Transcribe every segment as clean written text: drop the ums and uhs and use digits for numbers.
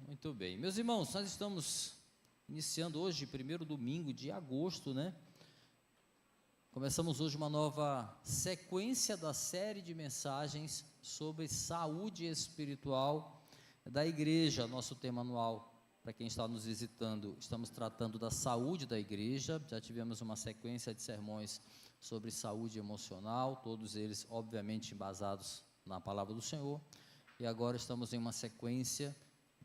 Muito bem. Meus irmãos, nós estamos iniciando hoje, primeiro domingo de agosto, né? Começamos hoje uma nova sequência da série de mensagens sobre saúde espiritual da igreja, nosso tema anual. Para quem está nos visitando, estamos tratando da saúde da igreja. Já tivemos uma sequência de sermões sobre saúde emocional, todos eles obviamente embasados na palavra do Senhor. E agora estamos em uma sequência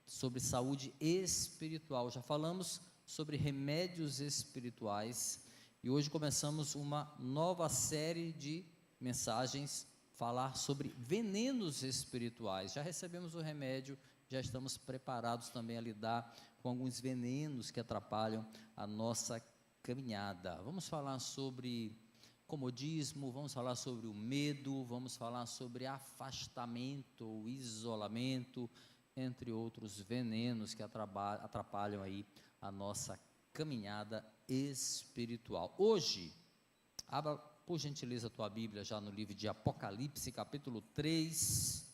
sobre saúde espiritual. Já falamos sobre remédios espirituais e hoje começamos uma nova série de mensagens, falar sobre venenos espirituais. Já recebemos o remédio, já estamos preparados também a lidar com alguns venenos que atrapalham a nossa caminhada. Vamos falar sobre comodismo, vamos falar sobre o medo, vamos falar sobre afastamento ou isolamento, entre outros venenos que atrapalham aí a nossa caminhada espiritual. Hoje, abra por gentileza a tua Bíblia já no livro de Apocalipse, capítulo 3.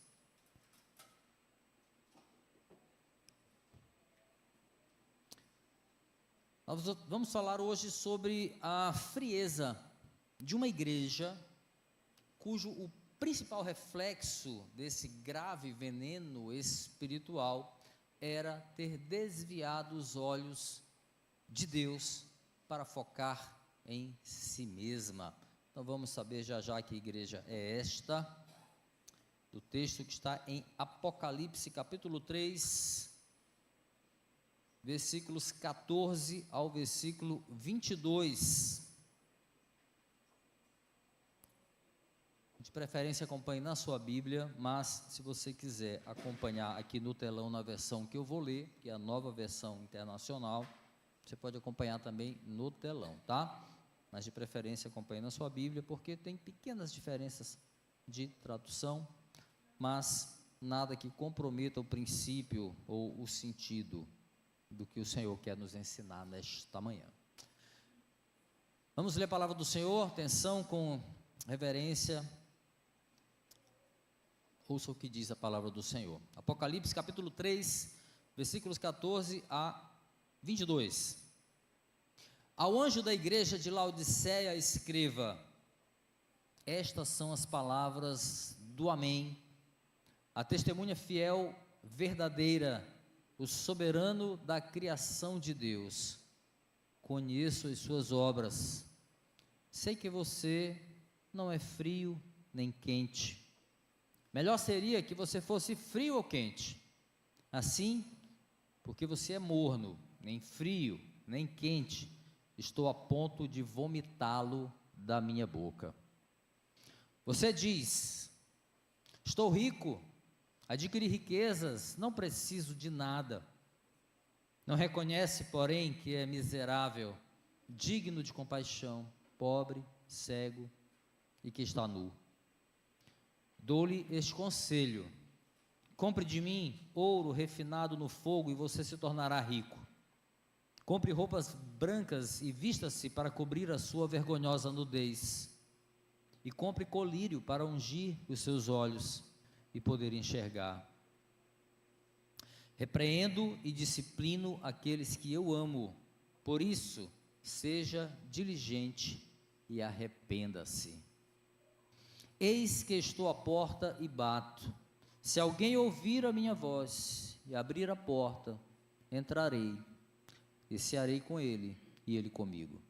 Nós vamos falar hoje sobre a frieza de uma igreja cujo o principal reflexo desse grave veneno espiritual era ter desviado os olhos de Deus para focar em si mesma. Então vamos saber já que igreja é esta, do texto que está em Apocalipse capítulo 3, versículos 14 ao versículo 22. De preferência acompanhe na sua Bíblia, mas se você quiser acompanhar aqui no telão na versão que eu vou ler, que é a nova versão internacional, você pode acompanhar também no telão, tá? Mas de preferência acompanhe na sua Bíblia, porque tem pequenas diferenças de tradução, mas nada que comprometa o princípio ou o sentido do que o Senhor quer nos ensinar nesta manhã. Vamos ler a palavra do Senhor, atenção, com reverência. Ouça o que diz a palavra do Senhor. Apocalipse capítulo 3, versículos 14 a 22. Ao anjo da igreja de Laodiceia escreva: estas são as palavras do Amém, a testemunha fiel, verdadeira, o soberano da criação de Deus. Conheço as suas obras, sei que você não é frio nem quente. Melhor seria que você fosse frio ou quente. Assim, porque você é morno, nem frio, nem quente, estou a ponto de vomitá-lo da minha boca. Você diz: estou rico, adquiri riquezas, não preciso de nada. Não reconhece, porém, que é miserável, digno de compaixão, pobre, cego e que está nu. Dou-lhe este conselho: compre de mim ouro refinado no fogo e você se tornará rico. Compre roupas brancas e vista-se para cobrir a sua vergonhosa nudez. E compre colírio para ungir os seus olhos e poder enxergar. Repreendo e disciplino aqueles que eu amo. Por isso, seja diligente e arrependa-se. Eis que estou à porta e bato. Se alguém ouvir a minha voz e abrir a porta, entrarei e cearei com ele e ele comigo.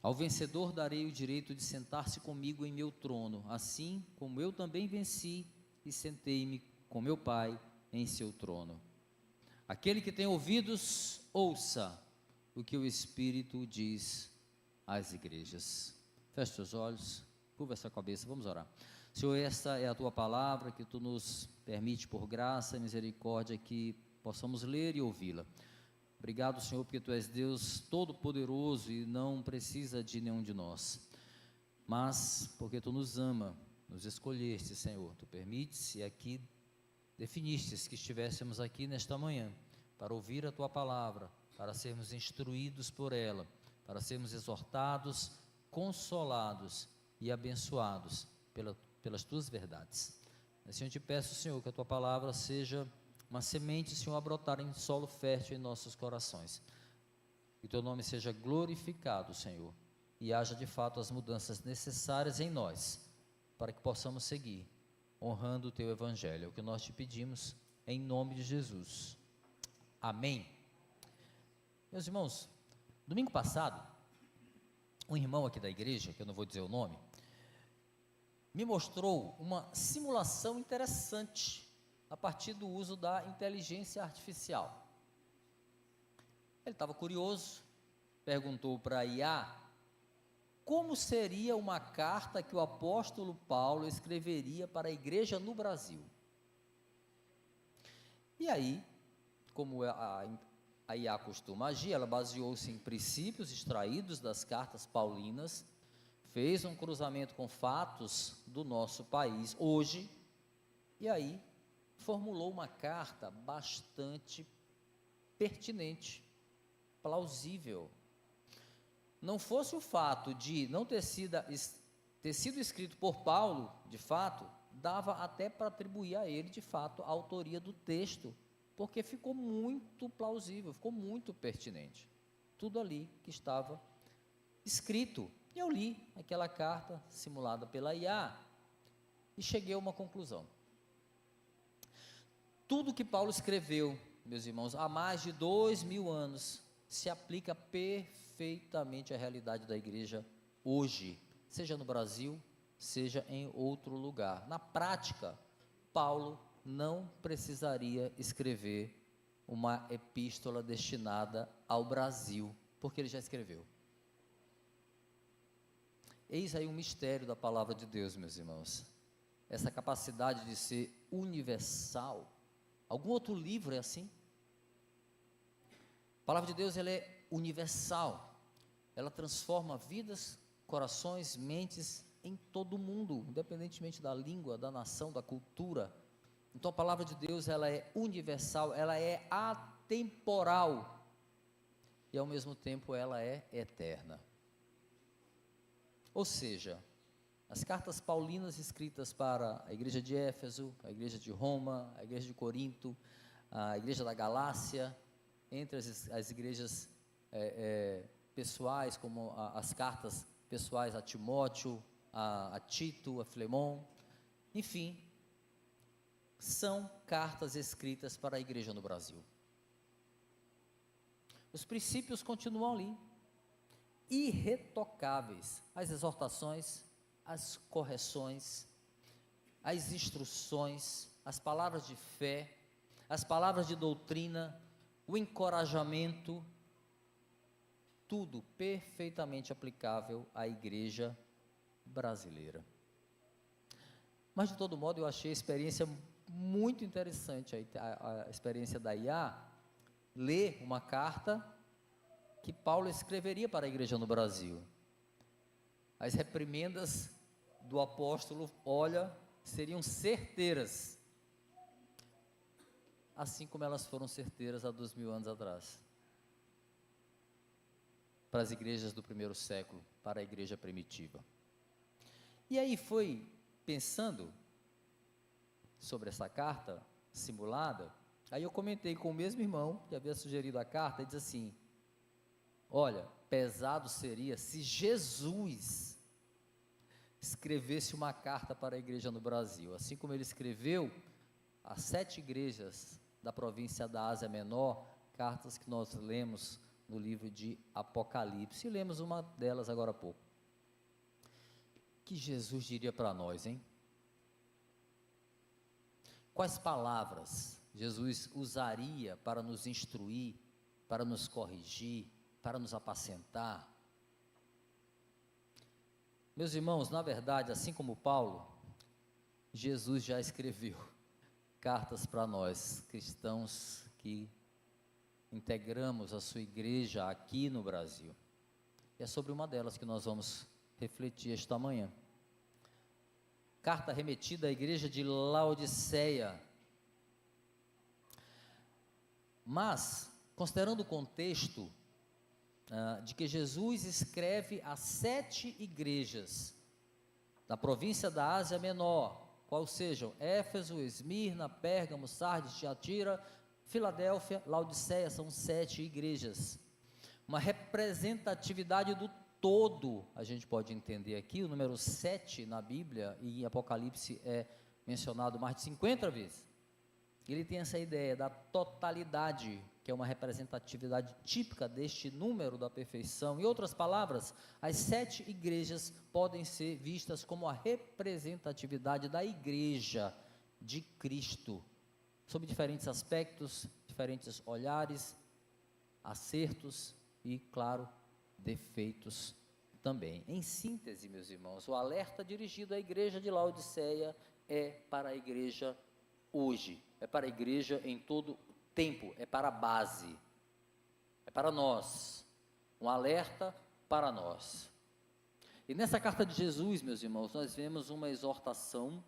Ao vencedor darei o direito de sentar-se comigo em meu trono, assim como eu também venci e sentei-me com meu Pai em seu trono. Aquele que tem ouvidos, ouça o que o Espírito diz às igrejas. Feche seus olhos, curva essa cabeça, vamos orar. Senhor, esta é a tua palavra, que tu nos permite por graça e misericórdia que possamos ler e ouvi-la. Obrigado, Senhor, porque tu és Deus todo-poderoso e não precisa de nenhum de nós, mas porque tu nos ama, nos escolheste, Senhor, tu permites e aqui definistes que estivéssemos aqui nesta manhã para ouvir a tua palavra, para sermos instruídos por ela, para sermos exortados, consolados e abençoados pelas tuas verdades. Assim eu te peço, Senhor, que a tua palavra seja uma semente, Senhor, a brotar em solo fértil em nossos corações. Que teu nome seja glorificado, Senhor, e haja de fato as mudanças necessárias em nós, para que possamos seguir honrando o teu evangelho. É o que nós te pedimos, em nome de Jesus. Amém. Meus irmãos, domingo passado, um irmão aqui da igreja, que eu não vou dizer o nome, me mostrou uma simulação interessante a partir do uso da inteligência artificial. Ele estava curioso, perguntou para a IA como seria uma carta que o apóstolo Paulo escreveria para a igreja no Brasil. E aí, como a IA costuma agir, ela baseou-se em princípios extraídos das cartas paulinas, fez um cruzamento com fatos do nosso país hoje, e aí formulou uma carta bastante pertinente, plausível. Não fosse o fato de não ter sido escrito por Paulo, de fato, dava até para atribuir a ele, de fato, a autoria do texto, porque ficou muito plausível, ficou muito pertinente. Tudo ali que estava escrito. E eu li aquela carta simulada pela IA e cheguei a uma conclusão. Tudo que Paulo escreveu, meus irmãos, há mais de 2000 anos, se aplica perfeitamente à realidade da igreja hoje, seja no Brasil, seja em outro lugar. Na prática, Paulo não precisaria escrever uma epístola destinada ao Brasil, porque ele já escreveu. Eis aí um mistério da palavra de Deus, meus irmãos. Essa capacidade de ser universal. Algum outro livro é assim? A palavra de Deus, ela é universal. Ela transforma vidas, corações, mentes em todo o mundo, independentemente da língua, da nação, da cultura. Então a palavra de Deus, ela é universal, ela é atemporal e ao mesmo tempo ela é eterna. Ou seja, as cartas paulinas escritas para a igreja de Éfeso, a igreja de Roma, a igreja de Corinto, a igreja da Galácia, entre as igrejas pessoais, como as cartas pessoais a Timóteo, a Tito, a Filemon, enfim, são cartas escritas para a igreja no Brasil. Os princípios continuam ali, irretocáveis, as exortações, as correções, as instruções, as palavras de fé, as palavras de doutrina, o encorajamento, tudo perfeitamente aplicável à igreja brasileira. Mas de todo modo eu achei a experiência muito interessante, a experiência da IA, ler uma carta que Paulo escreveria para a igreja no Brasil. As reprimendas do apóstolo, olha, seriam certeiras, assim como elas foram certeiras há 2000 anos atrás, para as igrejas do primeiro século, para a igreja primitiva. E aí foi pensando sobre essa carta simulada, aí eu comentei com o mesmo irmão que havia sugerido a carta, e diz assim: olha, pesado seria se Jesus escrevesse uma carta para a igreja no Brasil, assim como ele escreveu às 7 igrejas da província da Ásia Menor, cartas que nós lemos no livro de Apocalipse, e lemos uma delas agora há pouco. Que Jesus diria para nós, hein? Quais palavras Jesus usaria para nos instruir, para nos corrigir, para nos apacentar? Meus irmãos, na verdade, assim como Paulo, Jesus já escreveu cartas para nós, cristãos que integramos a sua igreja aqui no Brasil. E é sobre uma delas que nós vamos refletir esta manhã. Carta remetida à igreja de Laodiceia. Mas, considerando o contexto de que Jesus escreve a 7 igrejas da província da Ásia Menor, qual sejam Éfeso, Esmirna, Pérgamo, Sardes, Tiatira, Filadélfia, Laodiceia, são 7 igrejas. Uma representatividade do todo, a gente pode entender aqui, o número 7 na Bíblia e em Apocalipse é mencionado mais de 50 vezes. Ele tem essa ideia da totalidade, que é uma representatividade típica deste número da perfeição. Em outras palavras, as 7 igrejas podem ser vistas como a representatividade da igreja de Cristo, sob diferentes aspectos, diferentes olhares, acertos e, claro, defeitos também. Em síntese, meus irmãos, o alerta dirigido à igreja de Laodiceia é para a igreja hoje, é para a igreja em todo o tempo, é para a base, é para nós, um alerta para nós. E nessa carta de Jesus, meus irmãos, nós vemos uma exortação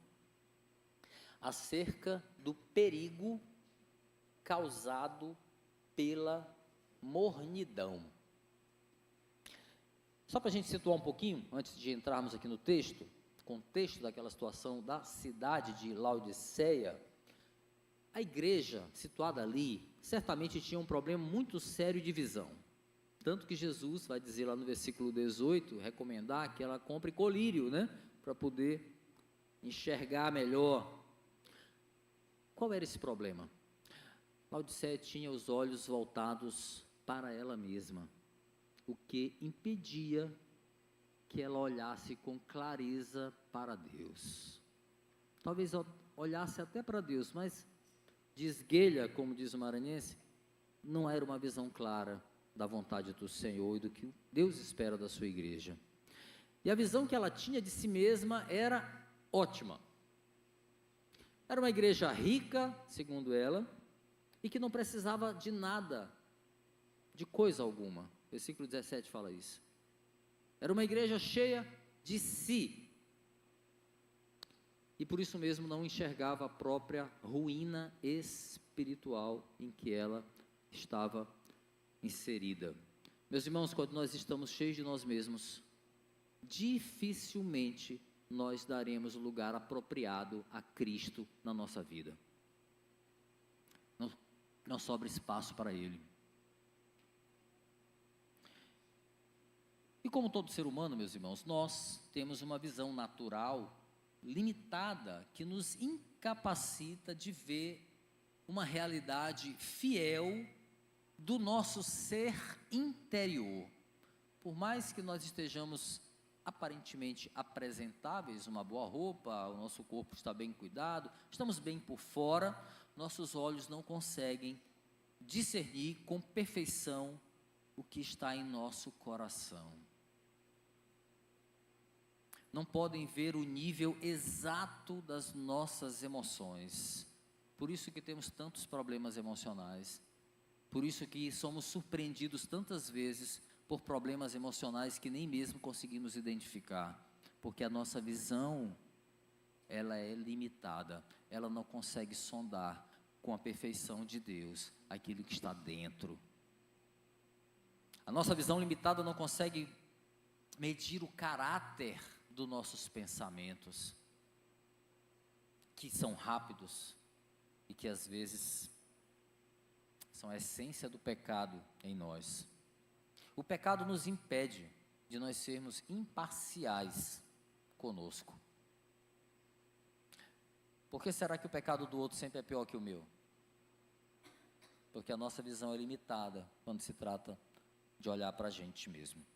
acerca do perigo causado pela mornidão. Só para a gente situar um pouquinho, antes de entrarmos aqui no texto, contexto daquela situação da cidade de Laodiceia, a igreja situada ali, certamente tinha um problema muito sério de visão, tanto que Jesus vai dizer lá no versículo 18, recomendar que ela compre colírio, né, para poder enxergar melhor. Qual era esse problema? Laodiceia tinha os olhos voltados para ela mesma, o que impedia que ela olhasse com clareza para Deus. Talvez olhasse até para Deus, mas de esguelha, como diz o maranhense, não era uma visão clara da vontade do Senhor e do que Deus espera da sua igreja. E a visão que ela tinha de si mesma era ótima. Era uma igreja rica, segundo ela, e que não precisava de nada, de coisa alguma. Versículo 17 fala isso. Era uma igreja cheia de si. E por isso mesmo não enxergava a própria ruína espiritual em que ela estava inserida. Meus irmãos, quando nós estamos cheios de nós mesmos, dificilmente nós daremos o lugar apropriado a Cristo na nossa vida. Não sobra espaço para Ele. E como todo ser humano, meus irmãos, nós temos uma visão natural limitada que nos incapacita de ver uma realidade fiel do nosso ser interior. Por mais que nós estejamos aparentemente apresentáveis, uma boa roupa, o nosso corpo está bem cuidado, estamos bem por fora, nossos olhos não conseguem discernir com perfeição o que está em nosso coração. Não podem ver o nível exato das nossas emoções. Por isso que temos tantos problemas emocionais. Por isso que somos surpreendidos tantas vezes por problemas emocionais que nem mesmo conseguimos identificar. Porque a nossa visão, ela é limitada. Ela não consegue sondar com a perfeição de Deus aquilo que está dentro. A nossa visão limitada não consegue medir o caráter dos nossos pensamentos, que são rápidos e que às vezes são a essência do pecado em nós. O pecado nos impede de nós sermos imparciais conosco. Por que será que o pecado do outro sempre é pior que o meu? Porque a nossa visão é limitada quando se trata de olhar para a gente mesmo.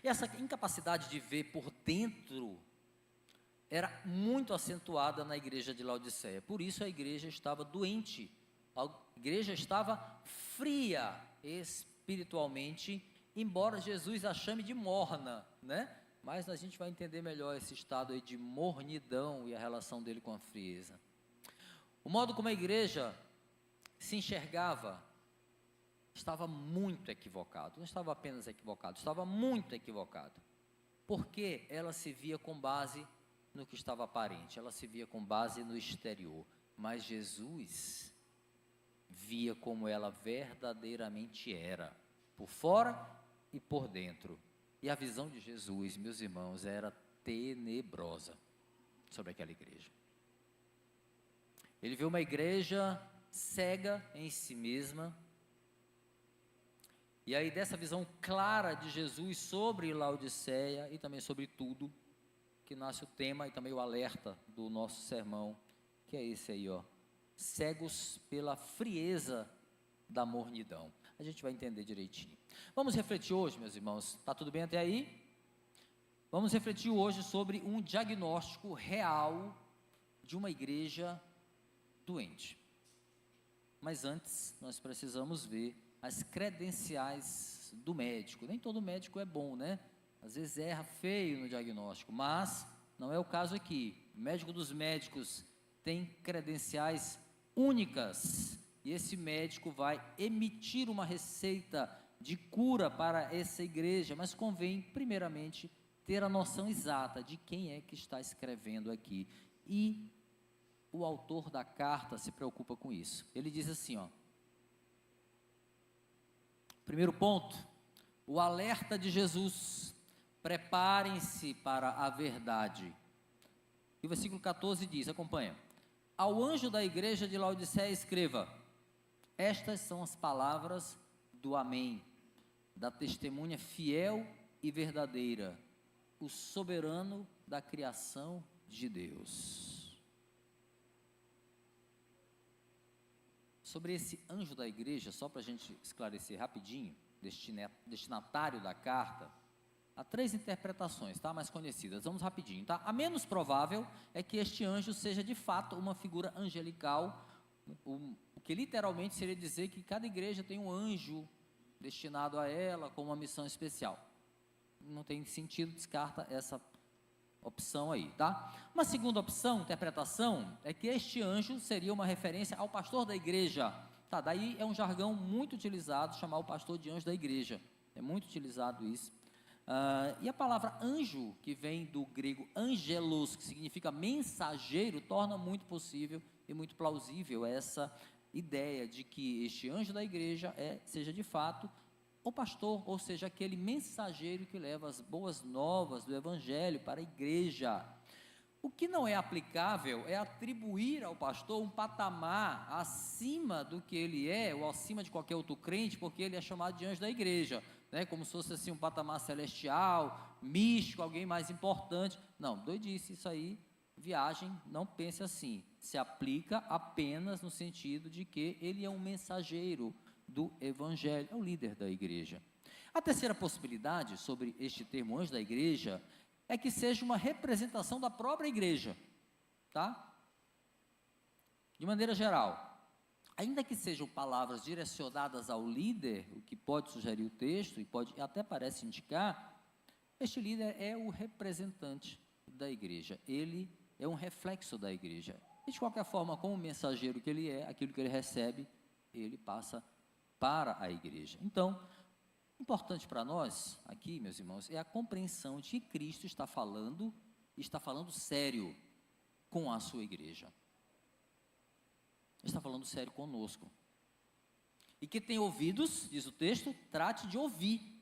E essa incapacidade de ver por dentro era muito acentuada na igreja de Laodiceia. Por isso a igreja estava doente, a igreja estava fria espiritualmente, embora Jesus a chame de morna, né? Mas a gente vai entender melhor esse estado aí de mornidão e a relação dele com a frieza. O modo como a igreja se enxergava estava muito equivocado, não estava apenas equivocado, estava muito equivocado, porque ela se via com base no que estava aparente, ela se via com base no exterior, mas Jesus via como ela verdadeiramente era, por fora e por dentro, e a visão de Jesus, meus irmãos, era tenebrosa. sobre aquela igreja. Ele vê uma igreja cega em si mesma. E aí, dessa visão clara de Jesus sobre Laodiceia e também sobre tudo, que nasce o tema e também o alerta do nosso sermão, que é esse aí, ó. Cegos pela frieza da mornidão. A gente vai entender direitinho. Vamos refletir hoje, meus irmãos. Está tudo bem até aí? Vamos refletir hoje sobre um diagnóstico real de uma igreja doente. Mas antes, nós precisamos ver as credenciais do médico. Nem todo médico é bom, né? Às vezes erra feio no diagnóstico, mas não é o caso aqui. O médico dos médicos tem credenciais únicas, e esse médico vai emitir uma receita de cura para essa igreja, mas convém, primeiramente, ter a noção exata de quem é que está escrevendo aqui. E o autor da carta se preocupa com isso. Ele diz assim, ó. Primeiro ponto, o alerta de Jesus: preparem-se para a verdade. E o versículo 14 diz, acompanha: ao anjo da igreja de Laodiceia escreva: estas são as palavras do Amém, da testemunha fiel e verdadeira, o soberano da criação de Deus. Sobre esse anjo da igreja, só para a gente esclarecer rapidinho, destinatário da carta, há 3 interpretações, tá? Mais conhecidas. Vamos rapidinho, tá? A menos provável é que este anjo seja de fato uma figura angelical, o que literalmente seria dizer que cada igreja tem um anjo destinado a ela com uma missão especial. Não tem sentido, descarta essa opção aí, tá? Uma segunda opção, interpretação, é que este anjo seria uma referência ao pastor da igreja, tá? Daí é um jargão muito utilizado, chamar o pastor de anjo da igreja, é muito utilizado isso. E a palavra anjo, que vem do grego angelos, que significa mensageiro, torna muito possível e muito plausível essa ideia de que este anjo da igreja seja de fato o pastor, ou seja, aquele mensageiro que leva as boas novas do evangelho para a igreja. O que não é aplicável é atribuir ao pastor um patamar acima do que ele é, ou acima de qualquer outro crente, porque ele é chamado de anjo da igreja, né? Como se fosse assim um patamar celestial, místico, alguém mais importante. Não, doidice isso aí, viagem, não pense assim. Se aplica apenas no sentido de que ele é um mensageiro do evangelho, é o líder da igreja. A terceira possibilidade sobre este termo anjo da igreja é que seja uma representação da própria igreja, tá? De maneira geral, ainda que sejam palavras direcionadas ao líder, o que pode sugerir o texto e pode até parece indicar, este líder é o representante da igreja, ele é um reflexo da igreja. E de qualquer forma, como mensageiro que ele é, aquilo que ele recebe, ele passa para a igreja. Então, importante para nós, aqui, meus irmãos, é a compreensão de que Cristo está falando sério com a sua igreja. Está falando sério conosco. E que tem ouvidos, diz o texto, trate de ouvir.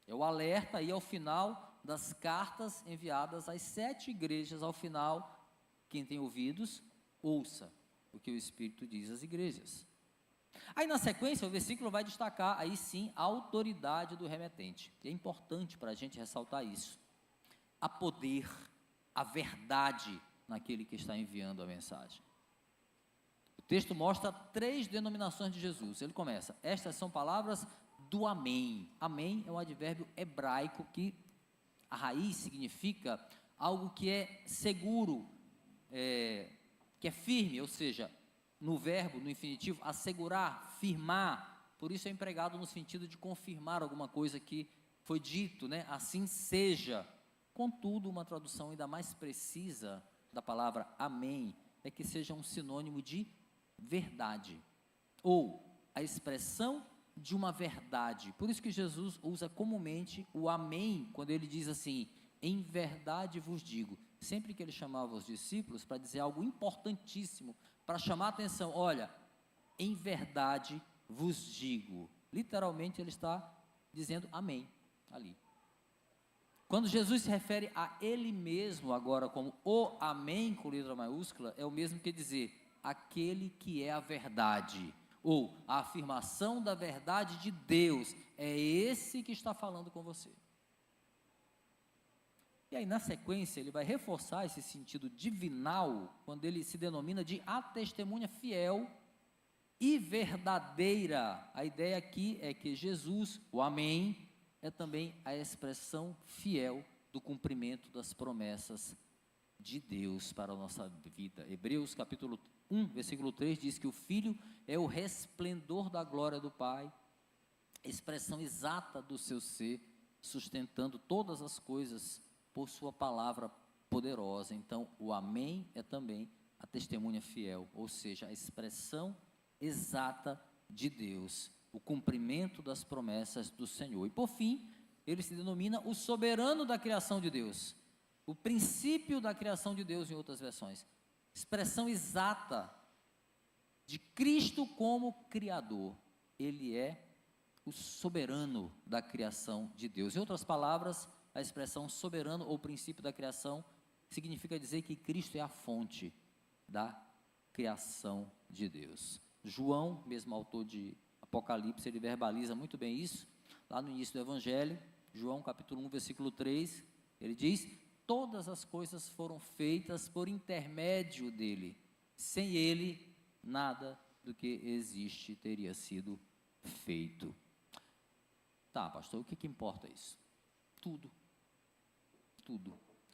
É o alerta aí ao final das cartas enviadas às 7 igrejas. Ao final, quem tem ouvidos, ouça o que o Espírito diz às igrejas. Aí na sequência o versículo vai destacar aí sim a autoridade do remetente, e é importante para a gente ressaltar isso, há poder, a verdade naquele que está enviando a mensagem. O texto mostra 3 denominações de Jesus, ele começa, estas são palavras do Amém. Amém é um advérbio hebraico que a raiz significa algo que é seguro, que é firme, ou seja, no verbo, no infinitivo, assegurar, firmar, por isso é empregado no sentido de confirmar alguma coisa que foi dito, né? Assim seja. Contudo, uma tradução ainda mais precisa da palavra amém, é que seja um sinônimo de verdade, ou a expressão de uma verdade. Por isso que Jesus usa comumente o amém, quando ele diz assim, em verdade vos digo, sempre que ele chamava os discípulos para dizer algo importantíssimo, para chamar a atenção, olha, em verdade vos digo, literalmente ele está dizendo amém, ali. Quando Jesus se refere a Ele mesmo agora como o Amém com letra maiúscula, é o mesmo que dizer aquele que é a verdade, ou a afirmação da verdade de Deus, é esse que está falando com você. E aí, na sequência, ele vai reforçar esse sentido divinal, quando ele se denomina de a testemunha fiel e verdadeira. A ideia aqui é que Jesus, o Amém, é também a expressão fiel do cumprimento das promessas de Deus para a nossa vida. Hebreus capítulo 1, versículo 3 diz que o Filho é o resplendor da glória do Pai, expressão exata do seu ser, sustentando todas as coisas por sua palavra poderosa. Então, o Amém é também a testemunha fiel, ou seja, a expressão exata de Deus, o cumprimento das promessas do Senhor. E por fim, ele se denomina o soberano da criação de Deus, o princípio da criação de Deus, em outras versões, expressão exata de Cristo como Criador. Ele é o soberano da criação de Deus. Em outras palavras, a expressão soberano ou princípio da criação significa dizer que Cristo é a fonte da criação de Deus. João, mesmo autor de Apocalipse, ele verbaliza muito bem isso, lá no início do Evangelho, João capítulo 1, versículo 3, ele diz: todas as coisas foram feitas por intermédio dele, sem ele, nada do que existe teria sido feito. Tá, pastor, o que importa isso? Tudo.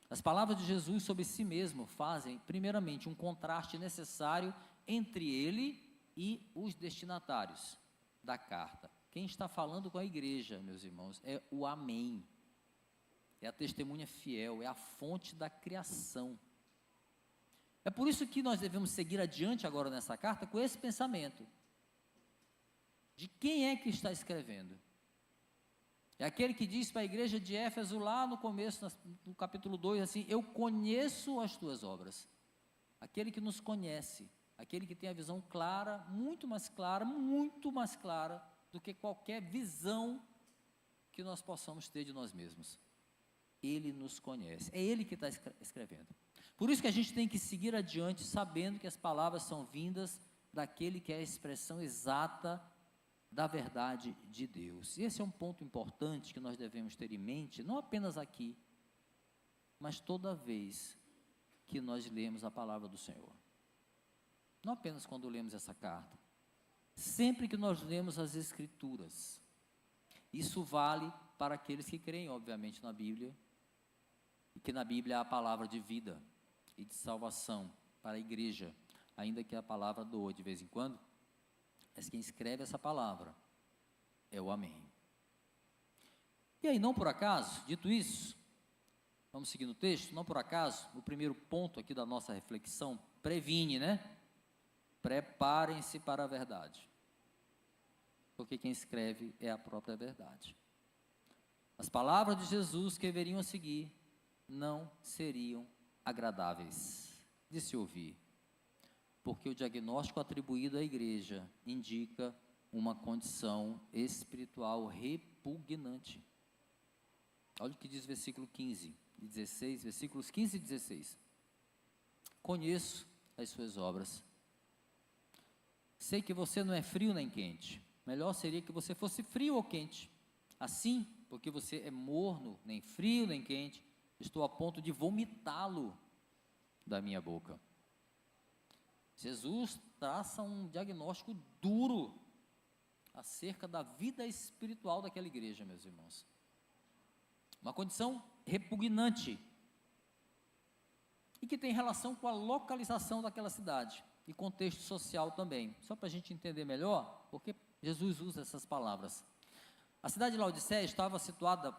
As palavras de Jesus sobre si mesmo fazem, primeiramente, um contraste necessário entre ele e os destinatários da carta. Quem está falando com a igreja, meus irmãos, é o Amém, é a testemunha fiel, é a fonte da criação. É por isso que nós devemos seguir adiante agora nessa carta com esse pensamento, de quem é que está escrevendo. É aquele que diz para a igreja de Éfeso, lá no começo, no capítulo 2, assim: eu conheço as tuas obras. Aquele que nos conhece, aquele que tem a visão clara, muito mais clara do que qualquer visão que nós possamos ter de nós mesmos. Ele nos conhece, é Ele que está escrevendo. Por isso que a gente tem que seguir adiante, sabendo que as palavras são vindas daquele que é a expressão exata da verdade de Deus. E esse é um ponto importante que nós devemos ter em mente, não apenas aqui, mas toda vez que nós lemos a palavra do Senhor. Não apenas quando lemos essa carta, sempre que nós lemos as Escrituras. Isso vale para aqueles que creem, obviamente, na Bíblia, e que na Bíblia há a palavra de vida e de salvação para a igreja, ainda que a palavra doa de vez em quando. Mas quem escreve essa palavra é o Amém. E aí, não por acaso, dito isso, vamos seguir no texto, não por acaso, o primeiro ponto aqui da nossa reflexão previne, né? Preparem-se para a verdade, porque quem escreve é a própria verdade. As palavras de Jesus que deveriam seguir não seriam agradáveis de se ouvir, porque o diagnóstico atribuído à igreja indica uma condição espiritual repugnante. Olha o que diz o versículo 15 e 16, versículos 15 e 16. Conheço as suas obras. Sei que você não é frio nem quente. Melhor seria que você fosse frio ou quente. Assim, porque você é morno, nem frio nem quente, estou a ponto de vomitá-lo da minha boca. Jesus traça um diagnóstico duro acerca da vida espiritual daquela igreja, meus irmãos. Uma condição repugnante e que tem relação com a localização daquela cidade e contexto social também. Só para a gente entender melhor, porque Jesus usa essas palavras. A cidade de Laodiceia estava situada,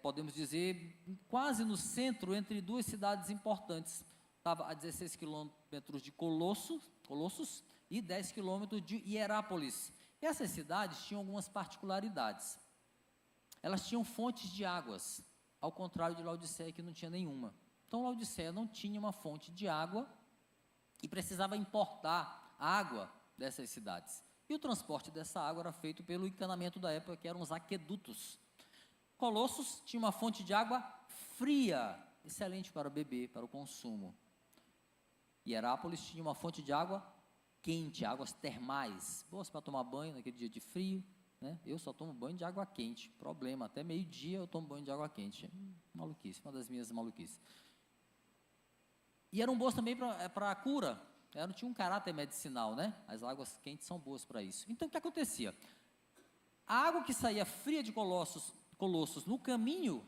podemos dizer, quase no centro entre duas cidades importantes. Estava a 16 quilômetros de Colossos e 10 quilômetros de Hierápolis. Essas cidades tinham algumas particularidades. Elas tinham fontes de águas, ao contrário de Laodiceia, que não tinha nenhuma. Então, Laodiceia não tinha uma fonte de água e precisava importar água dessas cidades. E o transporte dessa água era feito pelo encanamento da época, que eram os aquedutos. Colossos tinha uma fonte de água fria, excelente para beber, para o consumo. Hierápolis tinha uma fonte de água quente, águas termais, boas para tomar banho naquele dia de frio, né? Eu só tomo banho de água quente, problema, até meio-dia eu tomo banho de água quente, maluquice, uma das minhas maluquices. E eram boas também para a cura, tinha um caráter medicinal, né? As águas quentes são boas para isso. Então, o que acontecia? A água que saía fria de Colossos no caminho,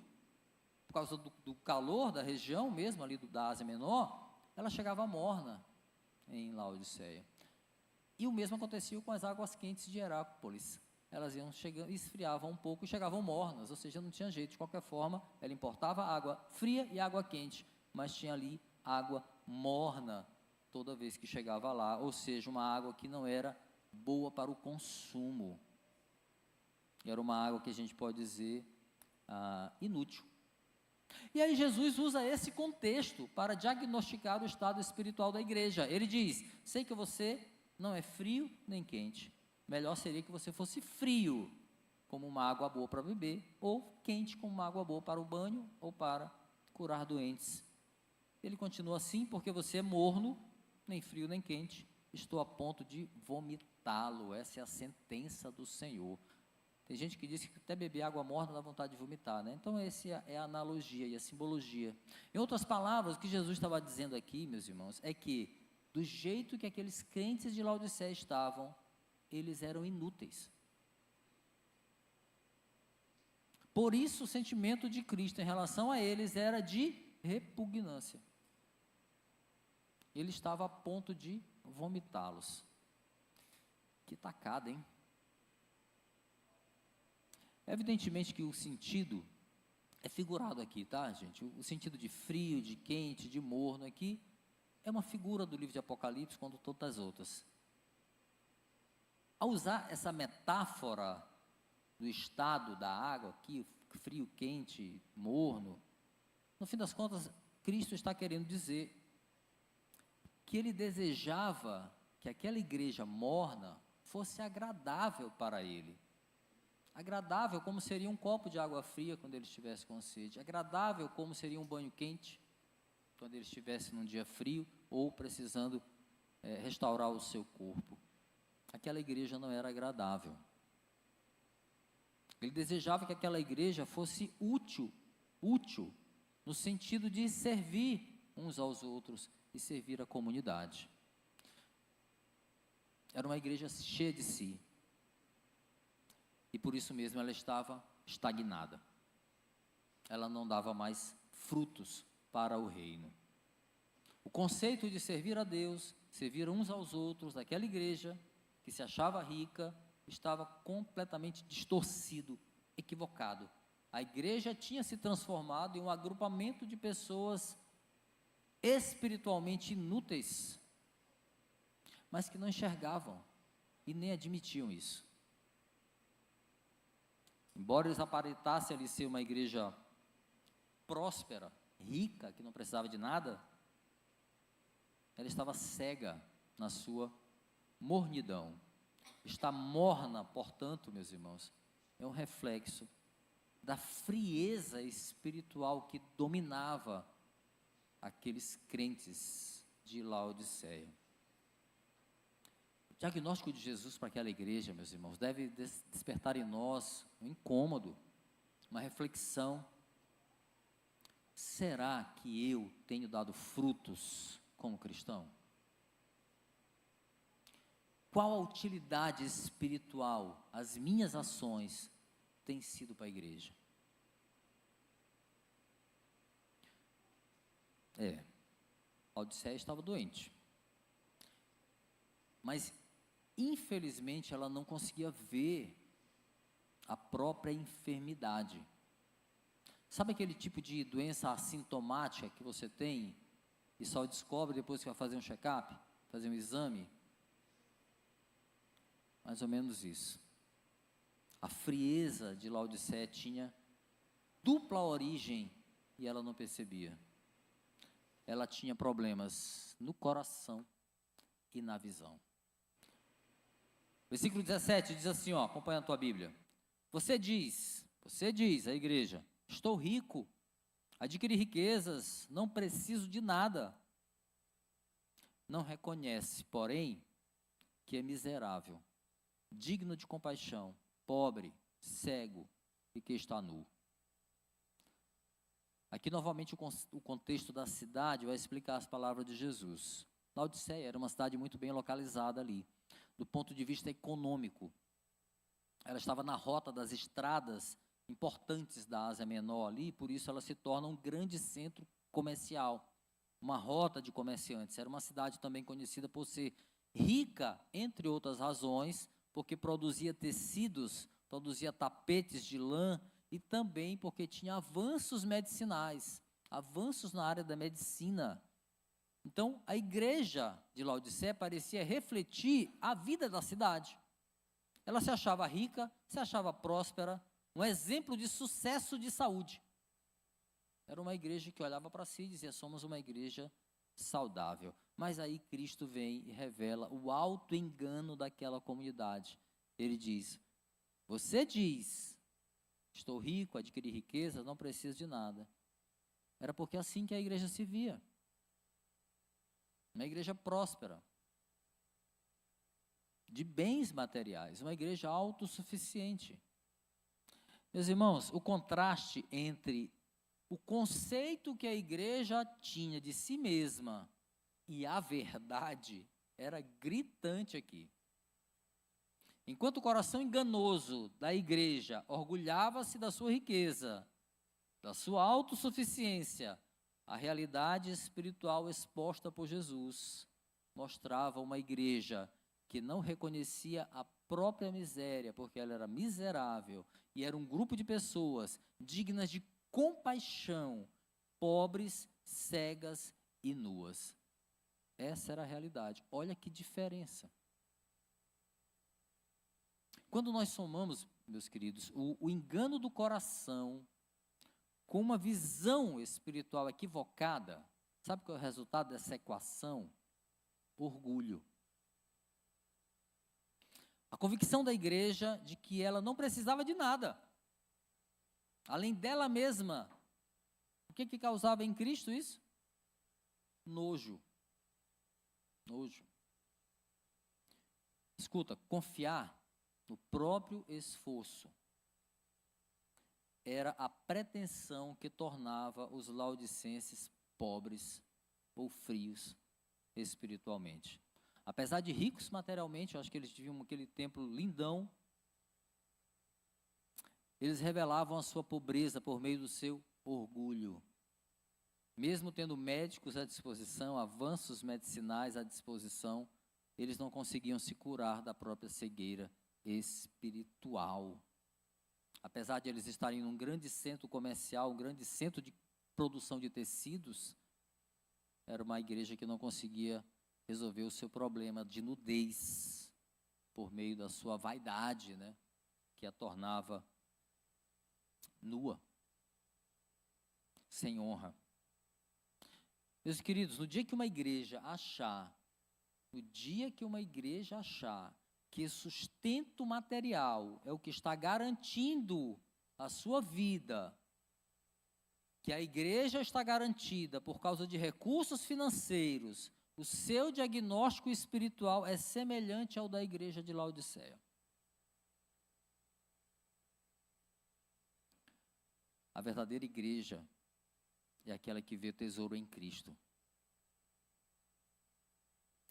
por causa do calor da região mesmo, ali da Ásia Menor, ela chegava morna em Laodiceia. E o mesmo acontecia com as águas quentes de Herápolis. Elas iam chegando, esfriavam um pouco e chegavam mornas, ou seja, não tinha jeito. De qualquer forma, ela importava água fria e água quente, mas tinha ali água morna toda vez que chegava lá, ou seja, uma água que não era boa para o consumo. Era uma água que a gente pode dizer inútil. E aí Jesus usa esse contexto para diagnosticar o estado espiritual da igreja. Ele diz: sei que você não é frio nem quente, melhor seria que você fosse frio, como uma água boa para beber, ou quente, como uma água boa para o banho, ou para curar doentes. Ele continua assim: porque você é morno, nem frio nem quente, estou a ponto de vomitá-lo. Essa é a sentença do Senhor. Tem gente que diz que até beber água morna dá vontade de vomitar, né? Então, essa é a analogia e a simbologia. Em outras palavras, o que Jesus estava dizendo aqui, meus irmãos, é que, do jeito que aqueles crentes de Laodiceia estavam, eles eram inúteis. Por isso, o sentimento de Cristo em relação a eles era de repugnância. Ele estava a ponto de vomitá-los. Que tacada, hein? Evidentemente que o sentido é figurado aqui, tá, gente? O sentido de frio, de quente, de morno aqui é uma figura do livro de Apocalipse, quanto todas as outras. Ao usar essa metáfora do estado da água aqui, frio, quente, morno, no fim das contas, Cristo está querendo dizer que ele desejava que aquela igreja morna fosse agradável para ele. Agradável como seria um copo de água fria quando ele estivesse com sede, agradável como seria um banho quente quando ele estivesse num dia frio ou precisando restaurar o seu corpo. Aquela igreja não era agradável. Ele desejava que aquela igreja fosse útil no sentido de servir uns aos outros e servir a comunidade. Era uma igreja cheia de si. E por isso mesmo ela estava estagnada. Ela não dava mais frutos para o reino. O conceito de servir a Deus, servir uns aos outros, daquela igreja que se achava rica, estava completamente distorcido, equivocado. A igreja tinha se transformado em um agrupamento de pessoas espiritualmente inúteis, mas que não enxergavam e nem admitiam isso. Embora eles aparentassem ali ser uma igreja próspera, rica, que não precisava de nada, ela estava cega na sua mornidão. Está morna, portanto, meus irmãos, é um reflexo da frieza espiritual que dominava aqueles crentes de Laodiceia. O diagnóstico de Jesus para aquela igreja, meus irmãos, deve despertar em nós um incômodo, uma reflexão. Será que eu tenho dado frutos como cristão? Qual a utilidade espiritual as minhas ações têm sido para a igreja? A Odisseia estava doente, mas infelizmente ela não conseguia ver a própria enfermidade. Sabe aquele tipo de doença assintomática que você tem e só descobre depois que vai fazer um check-up, fazer um exame? Mais ou menos isso. A frieza de Laodiceia tinha dupla origem e ela não percebia. Ela tinha problemas no coração e na visão. Versículo 17 diz assim, acompanha a tua Bíblia. Você diz, a igreja, estou rico, Adquire riquezas, não preciso de nada. Não reconhece, porém, que é miserável, digno de compaixão, pobre, cego e que está nu. Aqui, novamente, o contexto da cidade vai explicar as palavras de Jesus. Laodiceia era uma cidade muito bem localizada ali, do ponto de vista econômico. Ela estava na rota das estradas importantes da Ásia Menor ali, por isso ela se torna um grande centro comercial, uma rota de comerciantes. Era uma cidade também conhecida por ser rica, entre outras razões, porque produzia tecidos, produzia tapetes de lã, e também porque tinha avanços medicinais, avanços na área da medicina. Então, a igreja de Laodiceia parecia refletir a vida da cidade. Ela se achava rica, se achava próspera, um exemplo de sucesso de saúde. Era uma igreja que olhava para si e dizia, somos uma igreja saudável. Mas aí Cristo vem e revela o alto engano daquela comunidade. Ele diz, você diz, estou rico, adquiri riqueza, não preciso de nada. Era porque é assim que a igreja se via. Uma igreja próspera, de bens materiais, uma igreja autossuficiente. Meus irmãos, o contraste entre o conceito que a igreja tinha de si mesma e a verdade era gritante aqui. Enquanto o coração enganoso da igreja orgulhava-se da sua riqueza, da sua autossuficiência, a realidade espiritual exposta por Jesus mostrava uma igreja que não reconhecia a própria miséria, porque ela era miserável, e era um grupo de pessoas dignas de compaixão, pobres, cegas e nuas. Essa era a realidade. Olha que diferença. Quando nós somamos, meus queridos, o engano do coração com uma visão espiritual equivocada, sabe qual é o resultado dessa equação? Orgulho. A convicção da igreja de que ela não precisava de nada, além dela mesma. O que causava em Cristo isso? Nojo. Nojo. Escuta, confiar no próprio esforço era a pretensão que tornava os laodicenses pobres ou frios espiritualmente. Apesar de ricos materialmente, eu acho que eles tinham aquele templo lindão, eles revelavam a sua pobreza por meio do seu orgulho. Mesmo tendo médicos à disposição, avanços medicinais à disposição, eles não conseguiam se curar da própria cegueira espiritual. Apesar de eles estarem num grande centro comercial, um grande centro de produção de tecidos, era uma igreja que não conseguia resolver o seu problema de nudez por meio da sua vaidade, né, que a tornava nua, sem honra. Meus queridos, no dia que uma igreja achar que sustento material é o que está garantindo a sua vida, que a igreja está garantida por causa de recursos financeiros, o seu diagnóstico espiritual é semelhante ao da igreja de Laodiceia. A verdadeira igreja é aquela que vê tesouro em Cristo.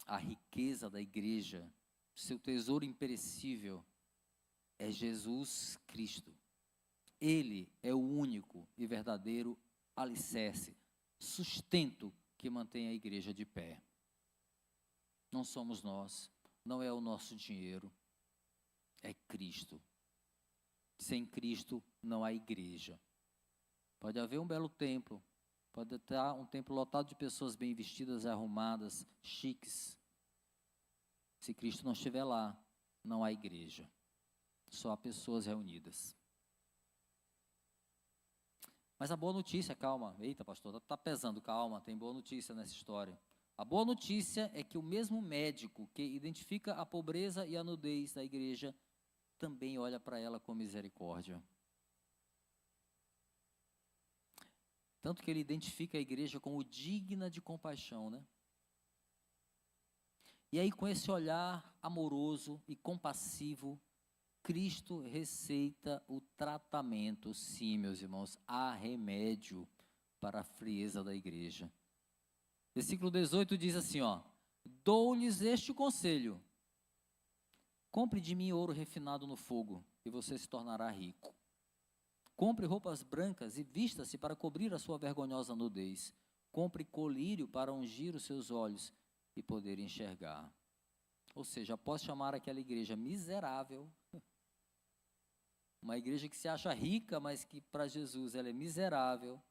A riqueza da igreja, seu tesouro imperecível, é Jesus Cristo. Ele é o único e verdadeiro alicerce, sustento que mantém a igreja de pé. Não somos nós, não é o nosso dinheiro, é Cristo. Sem Cristo não há igreja. Pode haver um belo templo, pode estar um templo lotado de pessoas bem vestidas, arrumadas, chiques. Se Cristo não estiver lá, não há igreja. Só há pessoas reunidas. Mas a boa notícia, calma, eita pastor, está pesando, calma, tem boa notícia nessa história. A boa notícia é que o mesmo médico que identifica a pobreza e a nudez da igreja, também olha para ela com misericórdia. Tanto que ele identifica a igreja como digna de compaixão, né? E aí, com esse olhar amoroso e compassivo, Cristo receita o tratamento, sim, meus irmãos, há remédio para a frieza da igreja. Versículo 18 diz assim, ó: dou-lhes este conselho: compre de mim ouro refinado no fogo, e você se tornará rico. Compre roupas brancas e vista-se para cobrir a sua vergonhosa nudez. Compre colírio para ungir os seus olhos e poder enxergar. Ou seja, após chamar aquela igreja miserável, uma igreja que se acha rica, mas que para Jesus ela é miserável,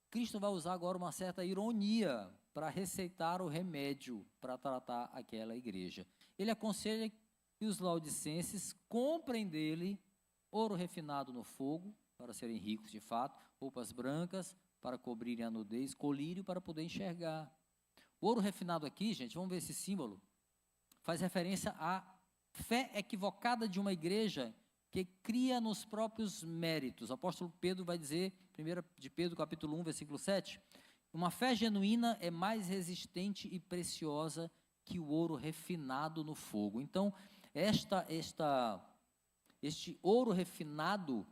Cristo vai usar agora uma certa ironia para receitar o remédio para tratar aquela igreja. Ele aconselha que os laodicenses comprem dele ouro refinado no fogo, para serem ricos de fato, roupas brancas para cobrirem a nudez, colírio para poder enxergar. O ouro refinado aqui, gente, vamos ver esse símbolo, faz referência à fé equivocada de uma igreja que cria nos próprios méritos. O apóstolo Pedro vai dizer, 1 de Pedro capítulo 1, versículo 7, uma fé genuína é mais resistente e preciosa que o ouro refinado no fogo. Então, este ouro refinado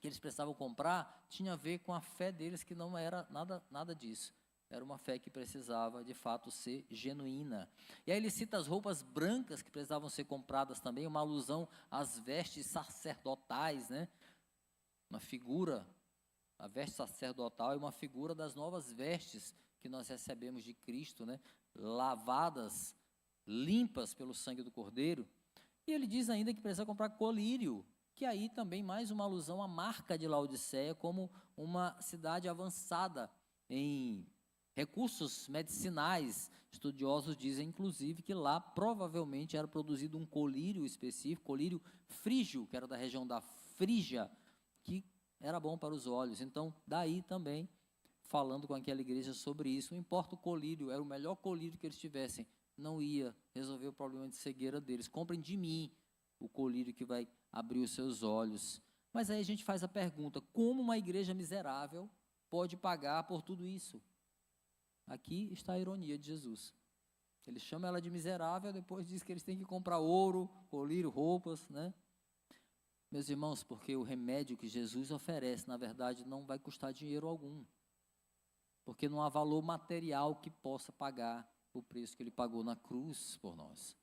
que eles precisavam comprar tinha a ver com a fé deles, que não era nada disso. Era uma fé que precisava, de fato, ser genuína. E aí ele cita as roupas brancas que precisavam ser compradas também, uma alusão às vestes sacerdotais, né? Uma figura, a veste sacerdotal é uma figura das novas vestes que nós recebemos de Cristo, né? Lavadas, limpas pelo sangue do Cordeiro. E ele diz ainda que precisa comprar colírio, que aí também mais uma alusão à marca de Laodiceia como uma cidade avançada em recursos medicinais. Estudiosos dizem, inclusive, que lá provavelmente era produzido um colírio específico, colírio frígio, que era da região da Frígia, que era bom para os olhos. Então, daí também, falando com aquela igreja sobre isso, não importa o colírio, era o melhor colírio que eles tivessem, não ia resolver o problema de cegueira deles. Comprem de mim o colírio que vai abrir os seus olhos. Mas aí a gente faz a pergunta: como uma igreja miserável pode pagar por tudo isso? Aqui está a ironia de Jesus. Ele chama ela de miserável, depois diz que eles têm que comprar ouro, colírio, roupas, né? Meus irmãos, porque o remédio que Jesus oferece, na verdade, não vai custar dinheiro algum. Porque não há valor material que possa pagar o preço que ele pagou na cruz por nós.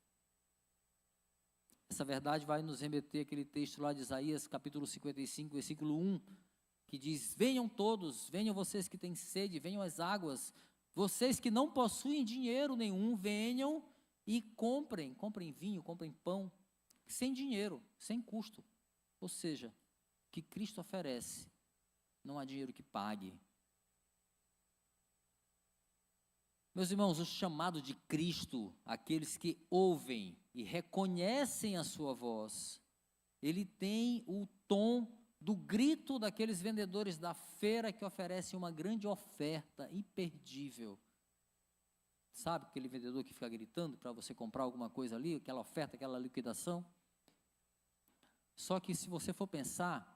Essa verdade vai nos remeter àquele texto lá de Isaías, capítulo 55, versículo 1, que diz: venham todos, venham vocês que têm sede, venham às águas, vocês que não possuem dinheiro nenhum, venham e comprem vinho, comprem pão, sem dinheiro, sem custo. Ou seja, o que Cristo oferece, não há dinheiro que pague. Meus irmãos, o chamado de Cristo, aqueles que ouvem e reconhecem a sua voz, ele tem o tom do grito daqueles vendedores da feira que oferecem uma grande oferta imperdível. Sabe aquele vendedor que fica gritando para você comprar alguma coisa ali, aquela oferta, aquela liquidação? Só que se você for pensar,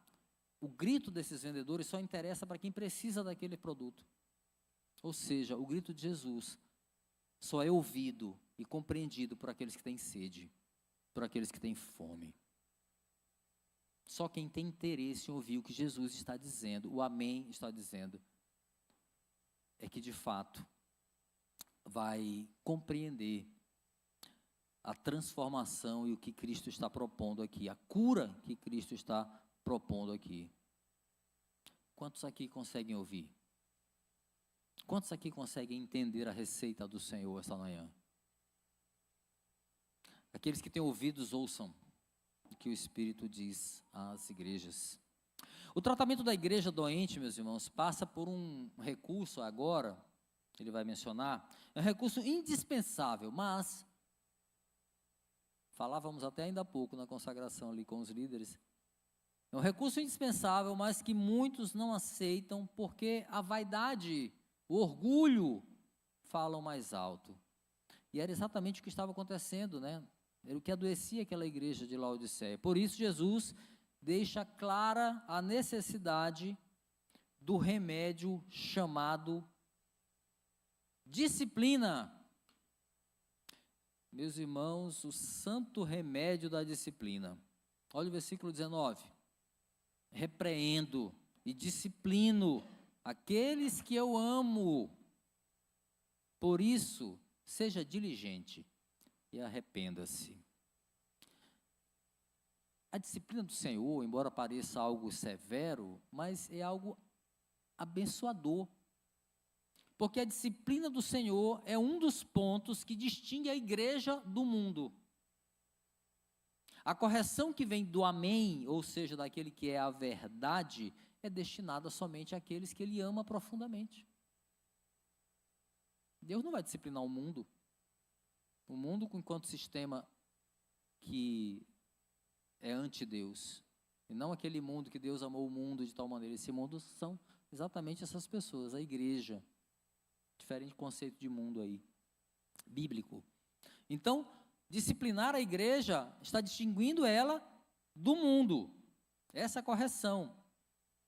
o grito desses vendedores só interessa para quem precisa daquele produto. Ou seja, o grito de Jesus só é ouvido e compreendido por aqueles que têm sede, por aqueles que têm fome. Só quem tem interesse em ouvir o que Jesus está dizendo, o amém está dizendo, é que de fato vai compreender a transformação e o que Cristo está propondo aqui, a cura que Cristo está propondo aqui. Quantos aqui conseguem ouvir? Quantos aqui conseguem entender a receita do Senhor esta manhã? Aqueles que têm ouvidos, ouçam o que o Espírito diz às igrejas. O tratamento da igreja doente, meus irmãos, passa por um recurso agora, ele vai mencionar, é um recurso indispensável, mas, falávamos até ainda há pouco na consagração ali com os líderes, é um recurso indispensável, mas que muitos não aceitam porque a vaidade, o orgulho falam mais alto. E era exatamente o que estava acontecendo, né? Era o que adoecia aquela igreja de Laodiceia. Por isso Jesus deixa clara a necessidade do remédio chamado disciplina. Meus irmãos, o santo remédio da disciplina. Olha o versículo 19. Repreendo e disciplino aqueles que eu amo. Por isso, seja diligente e arrependa-se. A disciplina do Senhor, embora pareça algo severo, mas é algo abençoador. Porque a disciplina do Senhor é um dos pontos que distingue a igreja do mundo. A correção que vem do amém, ou seja, daquele que é a verdade, é destinada somente àqueles que ele ama profundamente. Deus não vai disciplinar o mundo. O mundo, enquanto sistema que é anti-Deus. E não aquele mundo que Deus amou o mundo de tal maneira. Esse mundo são exatamente essas pessoas, a igreja. Diferente conceito de mundo aí, bíblico. Então, disciplinar a igreja está distinguindo ela do mundo. Essa é a correção.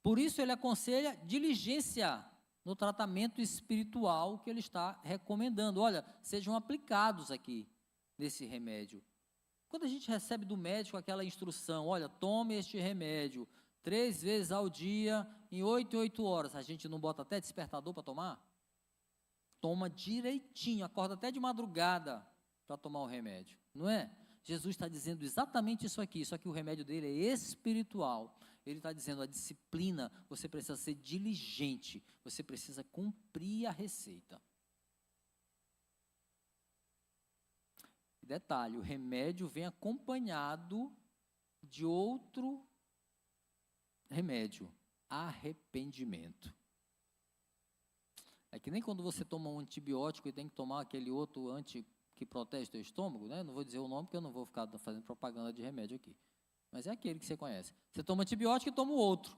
Por isso ele aconselha diligência no tratamento espiritual que ele está recomendando. Olha, sejam aplicados aqui nesse remédio. Quando a gente recebe do médico aquela instrução, olha, tome este remédio 3 vezes ao dia, em 8 em 8 horas, a gente não bota até despertador para tomar? Toma direitinho, acorda até de madrugada para tomar o remédio, não é? Jesus está dizendo exatamente isso aqui, só que o remédio dele é espiritual. Ele está dizendo, a disciplina, você precisa ser diligente, você precisa cumprir a receita. Detalhe, o remédio vem acompanhado de outro remédio, arrependimento. É que nem quando você toma um antibiótico e tem que tomar aquele outro que protege o teu estômago, né? Não vou dizer o nome porque eu não vou ficar fazendo propaganda de remédio aqui. Mas é aquele que você conhece. Você toma antibiótico e toma o outro,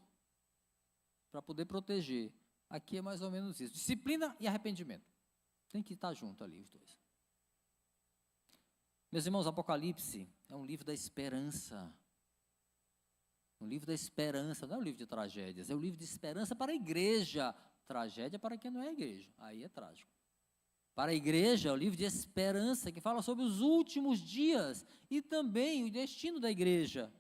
para poder proteger. Aqui é mais ou menos isso. Disciplina e arrependimento. Tem que estar junto ali, os dois. Meus irmãos, Apocalipse é um livro da esperança. Um livro da esperança, não é um livro de tragédias, é um livro de esperança para a igreja. Tragédia para quem não é igreja, aí é trágico. Para a igreja, é o livro de esperança, que fala sobre os últimos dias e também o destino da igreja.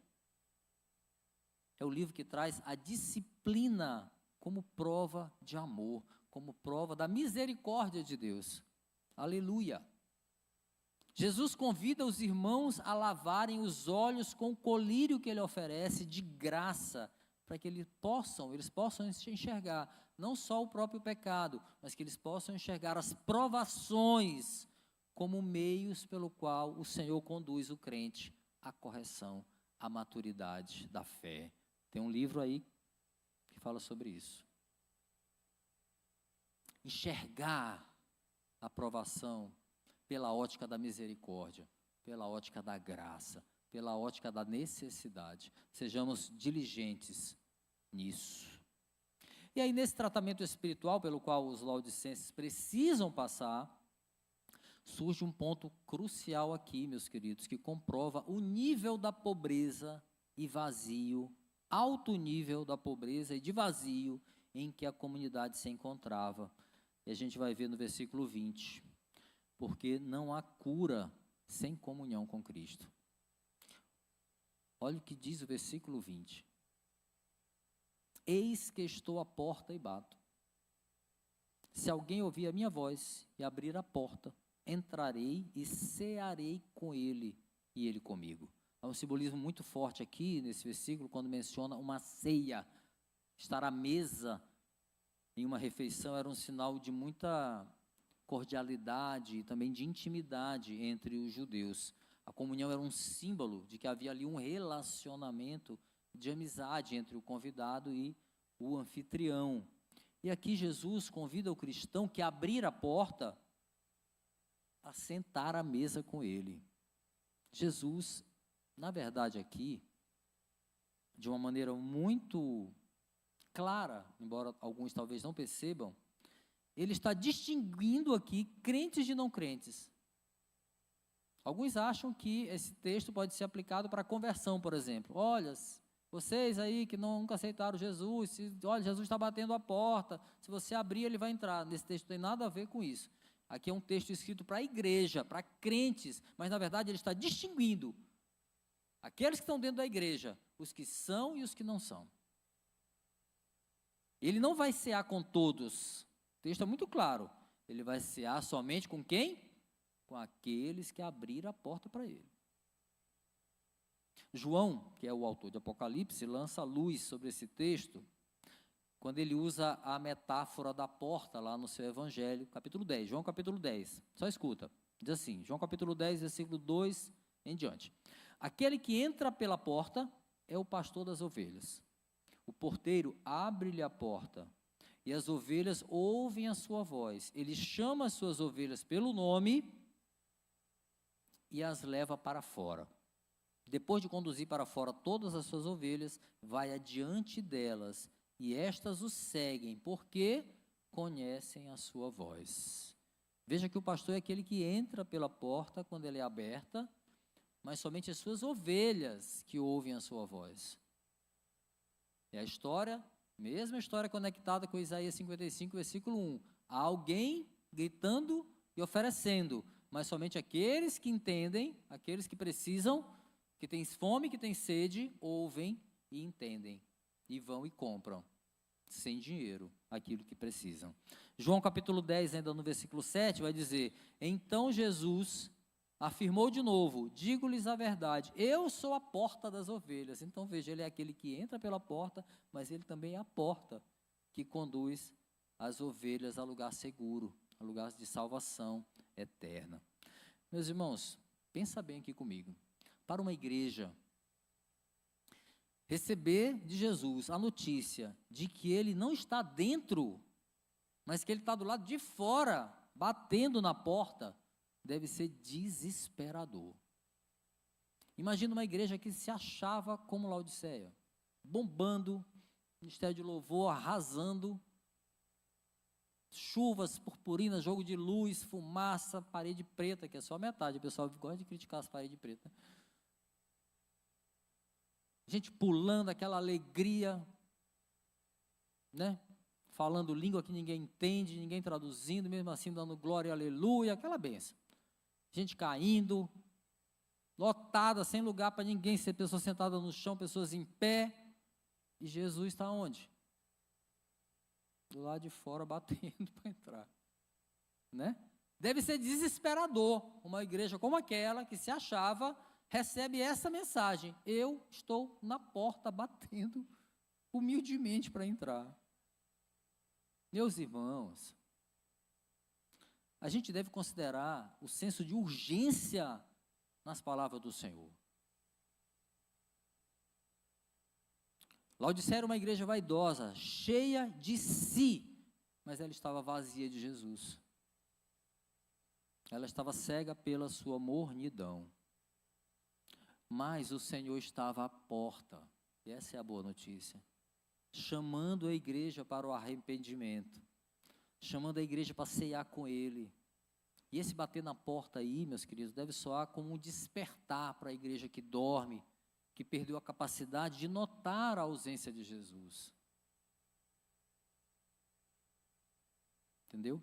É o livro que traz a disciplina como prova de amor, como prova da misericórdia de Deus. Aleluia! Jesus convida os irmãos a lavarem os olhos com o colírio que ele oferece de graça, para que eles possam enxergar não só o próprio pecado, mas que eles possam enxergar as provações como meios pelo qual o Senhor conduz o crente à correção, à maturidade da fé. Tem um livro aí que fala sobre isso. Enxergar a provação pela ótica da misericórdia, pela ótica da graça, pela ótica da necessidade. Sejamos diligentes nisso. E aí, nesse tratamento espiritual pelo qual os laodicenses precisam passar, surge um ponto crucial aqui, meus queridos, que comprova o nível da pobreza e vazio, alto nível da pobreza e de vazio em que a comunidade se encontrava. E a gente vai ver no versículo 20. Porque não há cura sem comunhão com Cristo. Olha o que diz o versículo 20. Eis que estou à porta e bato. Se alguém ouvir a minha voz e abrir a porta, entrarei e cearei com ele e ele comigo. Há um simbolismo muito forte aqui nesse versículo, quando menciona uma ceia. Estar à mesa em uma refeição era um sinal de muita cordialidade e também de intimidade entre os judeus. A comunhão era um símbolo de que havia ali um relacionamento de amizade entre o convidado e o anfitrião. E aqui Jesus convida o cristão que abrir a porta a sentar à mesa com ele. Jesus, na verdade aqui, de uma maneira muito clara, embora alguns talvez não percebam, ele está distinguindo aqui crentes de não crentes. Alguns acham que esse texto pode ser aplicado para a conversão, por exemplo. Olha, Vocês aí que nunca aceitaram Jesus, olha, Jesus está batendo a porta, se você abrir, ele vai entrar. Nesse texto não tem nada a ver com isso. Aqui é um texto escrito para a igreja, para crentes, mas na verdade ele está distinguindo aqueles que estão dentro da igreja, os que são e os que não são. Ele não vai cear com todos, o texto é muito claro, ele vai cear somente com quem? Com aqueles que abriram a porta para ele. João, que é o autor de Apocalipse, lança luz sobre esse texto, quando ele usa a metáfora da porta lá no seu evangelho, capítulo 10, João capítulo 10, só escuta, diz assim, João capítulo 10, versículo 2 em diante. Aquele que entra pela porta é o pastor das ovelhas. O porteiro abre-lhe a porta e as ovelhas ouvem a sua voz. Ele chama as suas ovelhas pelo nome e as leva para fora. Depois de conduzir para fora todas as suas ovelhas, vai adiante delas e estas o seguem, porque conhecem a sua voz. Veja que o pastor é aquele que entra pela porta quando ela é aberta, mas somente as suas ovelhas que ouvem a sua voz. É a história, mesma história conectada com Isaías 55, versículo 1. Há alguém gritando e oferecendo, mas somente aqueles que entendem, aqueles que precisam, que têm fome, que têm sede, ouvem e entendem, e vão e compram, sem dinheiro, aquilo que precisam. João capítulo 10, ainda no versículo 7, vai dizer, então Jesus afirmou de novo, digo-lhes a verdade, eu sou a porta das ovelhas. Então veja, ele é aquele que entra pela porta, mas ele também é a porta que conduz as ovelhas a lugar seguro, a lugar de salvação eterna. Meus irmãos, pensa bem aqui comigo. Para uma igreja receber de Jesus a notícia de que ele não está dentro, mas que ele está do lado de fora, batendo na porta, deve ser desesperador. Imagina uma igreja que se achava como Laodiceia, bombando, ministério de louvor, arrasando, chuvas, purpurinas, jogo de luz, fumaça, parede preta, que é só metade, o pessoal gosta de criticar as paredes pretas. Gente pulando, aquela alegria, né? Falando língua que ninguém entende, ninguém traduzindo, mesmo assim dando glória e aleluia, aquela benção. Gente caindo, lotada, sem lugar para ninguém, ser pessoas sentadas no chão, pessoas em pé, e Jesus está onde? Do lado de fora, batendo para entrar, né? Deve ser desesperador, uma igreja como aquela, que se achava, recebe essa mensagem, eu estou na porta, batendo humildemente para entrar. Meus irmãos, a gente deve considerar o senso de urgência nas palavras do Senhor. Laodiceia era uma igreja vaidosa, cheia de si, mas ela estava vazia de Jesus. Ela estava cega pela sua mornidão. Mas o Senhor estava à porta, e essa é a boa notícia, chamando a igreja para o arrependimento, chamando a igreja para ceiar com Ele. E esse bater na porta aí, meus queridos, deve soar como um despertar para a igreja que dorme, que perdeu a capacidade de notar a ausência de Jesus. Entendeu?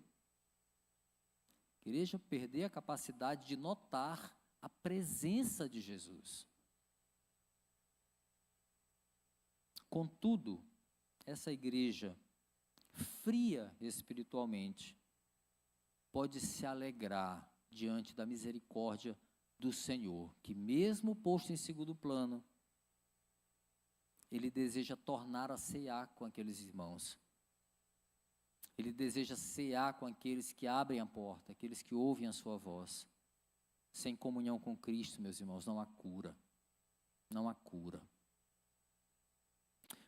A igreja perder a capacidade de notar a presença de Jesus. Contudo, essa igreja fria espiritualmente pode se alegrar diante da misericórdia do Senhor, que mesmo posto em segundo plano, Ele deseja tornar a cear com aqueles irmãos. Ele deseja cear com aqueles que abrem a porta, aqueles que ouvem a sua voz. Sem comunhão com Cristo, meus irmãos, não há cura. Não há cura.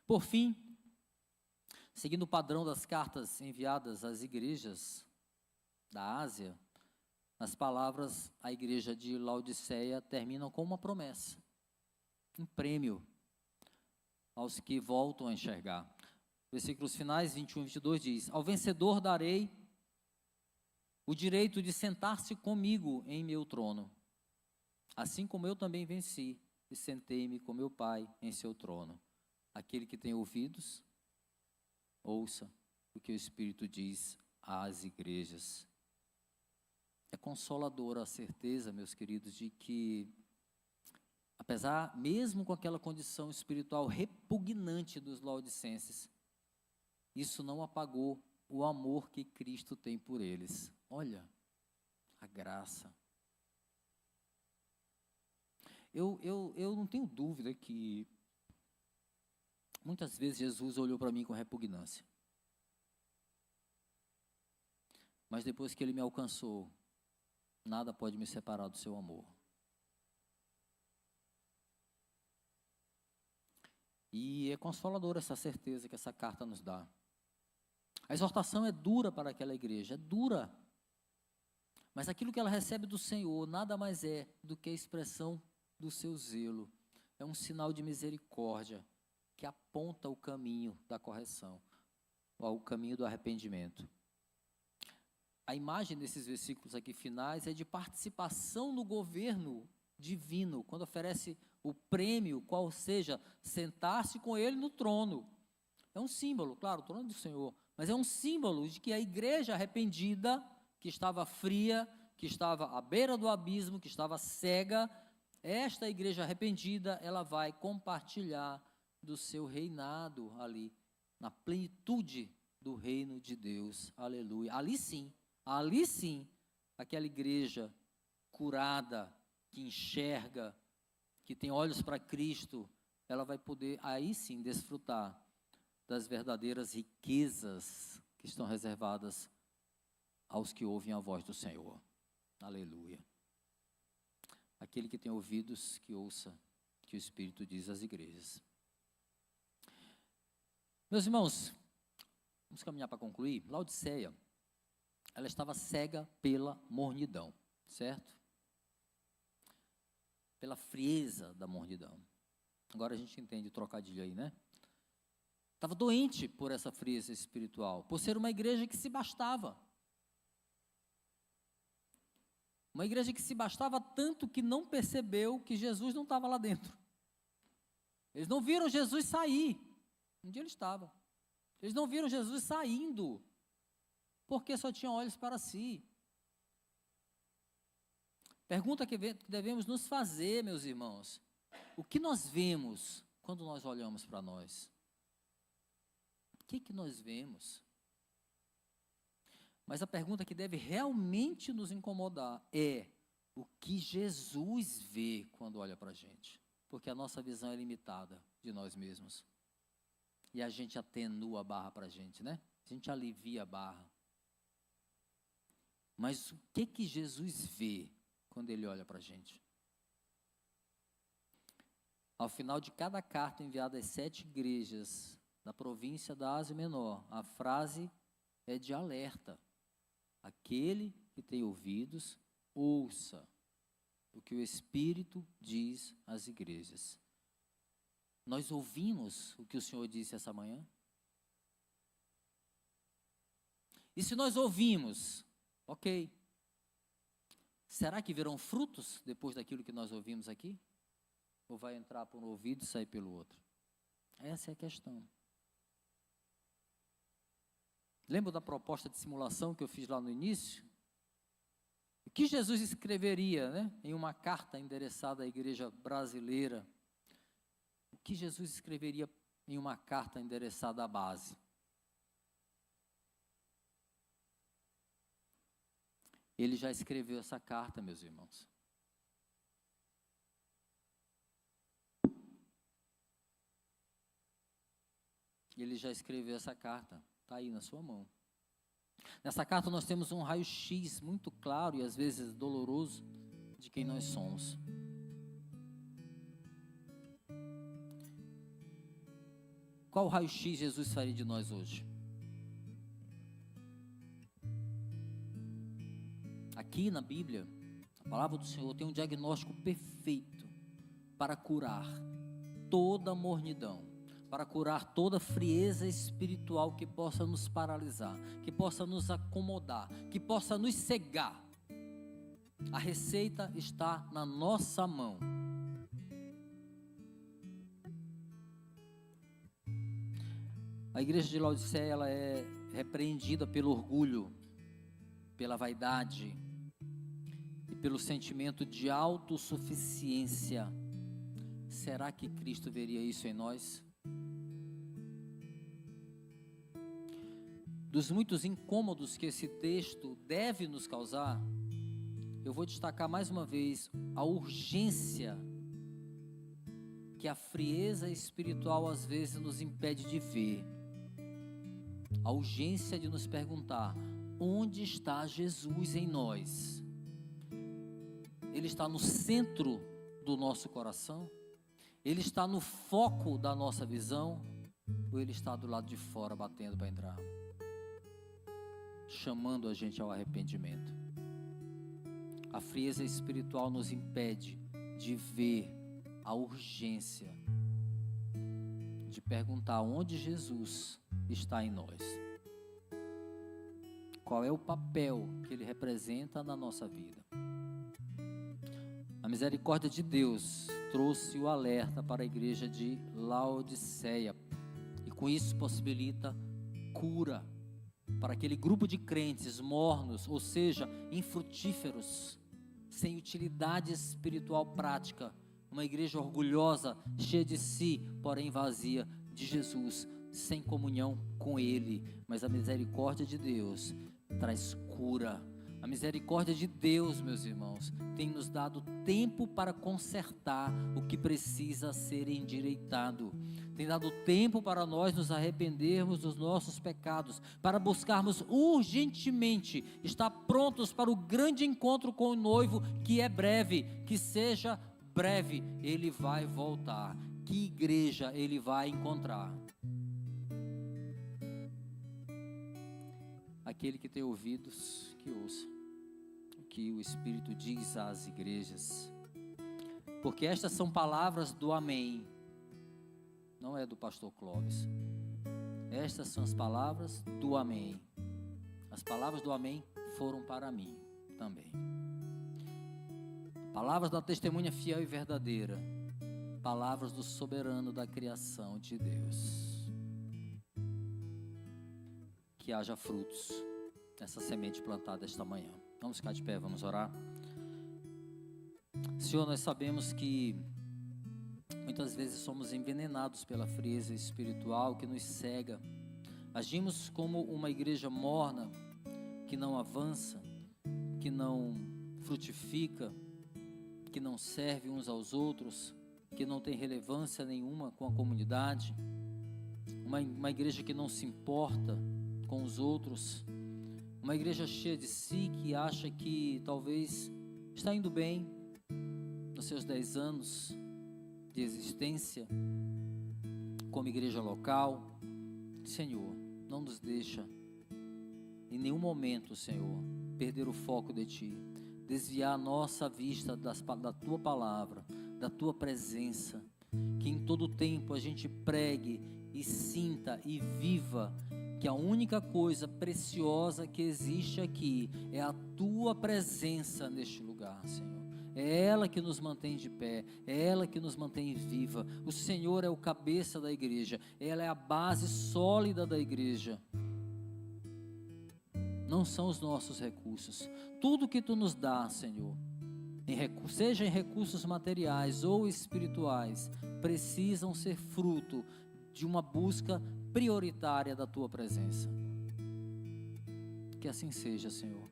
Por fim, seguindo o padrão das cartas enviadas às igrejas da Ásia, as palavras à igreja de Laodiceia terminam com uma promessa, um prêmio aos que voltam a enxergar. Versículos finais 21 e 22 diz: ao vencedor darei o direito de sentar-se comigo em meu trono, assim como eu também venci e sentei-me com meu Pai em seu trono. Aquele que tem ouvidos, ouça o que o Espírito diz às igrejas. É consoladora a certeza, meus queridos, de que, apesar, mesmo com aquela condição espiritual repugnante dos laodicenses, isso não apagou o amor que Cristo tem por eles. Olha, a graça. Eu não tenho dúvida que muitas vezes Jesus olhou para mim com repugnância. Mas depois que ele me alcançou, nada pode me separar do seu amor. E é consoladora essa certeza que essa carta nos dá. A exortação é dura para aquela igreja, é dura. Mas aquilo que ela recebe do Senhor nada mais é do que a expressão do seu zelo. É um sinal de misericórdia que aponta o caminho da correção, o caminho do arrependimento. A imagem desses versículos aqui finais é de participação no governo divino, quando oferece o prêmio, qual seja, sentar-se com ele no trono. É um símbolo, claro, o trono do Senhor, mas é um símbolo de que a igreja arrependida, que estava fria, que estava à beira do abismo, que estava cega, esta igreja arrependida, ela vai compartilhar do seu reinado ali, na plenitude do reino de Deus, aleluia. Ali sim, aquela igreja curada, que enxerga, que tem olhos para Cristo, ela vai poder aí sim desfrutar das verdadeiras riquezas que estão reservadas aos que ouvem a voz do Senhor, aleluia. Aquele que tem ouvidos, que ouça, que o Espírito diz às igrejas. Meus irmãos, vamos caminhar para concluir. Laodiceia, ela estava cega pela mornidão, certo? Pela frieza da mornidão. Agora a gente entende o trocadilho aí, né? Estava doente por essa frieza espiritual, por ser uma igreja que se bastava. Uma igreja que se bastava tanto que não percebeu que Jesus não estava lá dentro. Eles não viram Jesus sair. Um dia ele estava. Eles não viram Jesus saindo, porque só tinham olhos para si. Pergunta que devemos nos fazer, meus irmãos: o que nós vemos quando nós olhamos para nós? O que nós vemos? Mas a pergunta que deve realmente nos incomodar é: o que Jesus vê quando olha para a gente? Porque a nossa visão é limitada de nós mesmos. E a gente atenua a barra para a gente, né? A gente alivia a barra. Mas o que Jesus vê quando ele olha para a gente? Ao final de cada carta enviada às 7 igrejas da província da Ásia Menor, a frase é de alerta. Aquele que tem ouvidos, ouça o que o Espírito diz às igrejas. Nós ouvimos o que o Senhor disse essa manhã? E se nós ouvimos, ok, será que virão frutos depois daquilo que nós ouvimos aqui? Ou vai entrar por um ouvido e sair pelo outro? Essa é a questão. Lembra da proposta de simulação que eu fiz lá no início? O que Jesus escreveria, né, em uma carta endereçada à igreja brasileira? O que Jesus escreveria em uma carta endereçada à base? Ele já escreveu essa carta, meus irmãos. Ele já escreveu essa carta. Está aí na sua mão. Nessa carta nós temos um raio-x muito claro e às vezes doloroso de quem nós somos. Qual raio-x Jesus faria de nós hoje? Aqui na Bíblia, a palavra do Senhor tem um diagnóstico perfeito para curar toda a mornidão, para curar toda frieza espiritual que possa nos paralisar, que possa nos acomodar, que possa nos cegar. A receita está na nossa mão. A igreja de Laodiceia, ela é repreendida pelo orgulho, pela vaidade e pelo sentimento de autossuficiência. Será que Cristo veria isso em nós? Dos muitos incômodos que esse texto deve nos causar, eu vou destacar mais uma vez a urgência que a frieza espiritual às vezes nos impede de ver. A urgência de nos perguntar: onde está Jesus em nós? Ele está no centro do nosso coração? Ele está no foco da nossa visão? Ou ele está do lado de fora batendo para entrar? Chamando a gente ao arrependimento. A frieza espiritual nos impede de ver a urgência de perguntar onde Jesus está em nós. Qual é o papel que ele representa na nossa vida? A misericórdia de Deus trouxe o alerta para a igreja de Laodiceia e com isso possibilita cura para aquele grupo de crentes mornos, ou seja, infrutíferos, sem utilidade espiritual prática, uma igreja orgulhosa, cheia de si, porém vazia de Jesus, sem comunhão com Ele. Mas a misericórdia de Deus traz cura. A misericórdia de Deus, meus irmãos, tem nos dado tempo para consertar o que precisa ser endireitado. Tem dado tempo para nós nos arrependermos dos nossos pecados, para buscarmos urgentemente estar prontos para o grande encontro com o noivo, que é breve, que seja breve, ele vai voltar. Que igreja ele vai encontrar? Aquele que tem ouvidos, que ouça o que o Espírito diz às igrejas, porque estas são palavras do amém, não é do pastor Clóvis. Estas são as palavras do amém. As palavras do amém foram para mim também. Palavras da testemunha fiel e verdadeira, palavras do soberano da criação de Deus. Que haja frutos nessa semente plantada esta manhã. Vamos ficar de pé, vamos orar. Senhor, nós sabemos que muitas vezes somos envenenados pela frieza espiritual que nos cega. Agimos como uma igreja morna, que não avança, que não frutifica, que não serve uns aos outros, que não tem relevância nenhuma com a comunidade. Uma igreja que não se importa com os outros. Uma igreja cheia de si, que acha que talvez está indo bem nos seus 10 anos de existência como igreja local. Senhor, não nos deixa em nenhum momento, Senhor, perder o foco de Ti, desviar a nossa vista da Tua palavra, da Tua presença, que em todo tempo a gente pregue e sinta e viva que a única coisa preciosa que existe aqui é a Tua presença neste lugar, Senhor. É ela que nos mantém de pé, é ela que nos mantém viva. O Senhor é o cabeça da igreja, ela é a base sólida da igreja. Não são os nossos recursos. Tudo que Tu nos dá, Senhor, seja em recursos materiais ou espirituais, precisam ser fruto de uma busca prioritária da Tua presença. Que assim seja, Senhor.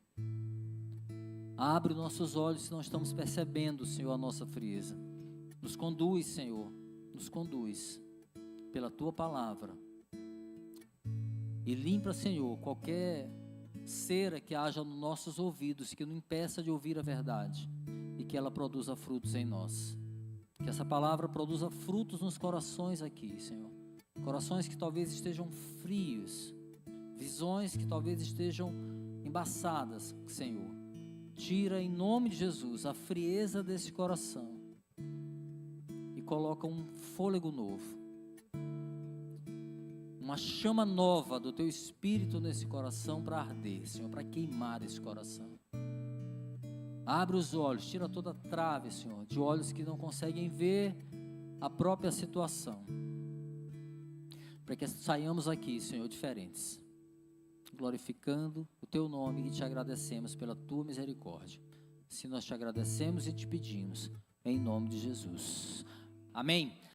Abre nossos olhos se não estamos percebendo, Senhor, a nossa frieza. Nos conduz, Senhor, nos conduz pela Tua palavra. E limpa, Senhor, qualquer cera que haja nos nossos ouvidos, que nos impeça de ouvir a verdade, e que ela produza frutos em nós. Que essa palavra produza frutos nos corações aqui, Senhor. Corações que talvez estejam frios, visões que talvez estejam embaçadas, Senhor. Tira em nome de Jesus a frieza desse coração e coloca um fôlego novo, uma chama nova do Teu Espírito nesse coração para arder, Senhor, para queimar esse coração. Abre os olhos, tira toda a trave, Senhor, de olhos que não conseguem ver a própria situação. para que saiamos aqui, Senhor, diferentes, glorificando o Teu nome e te agradecemos pela Tua misericórdia. Se nós te agradecemos e te pedimos, em nome de Jesus. Amém.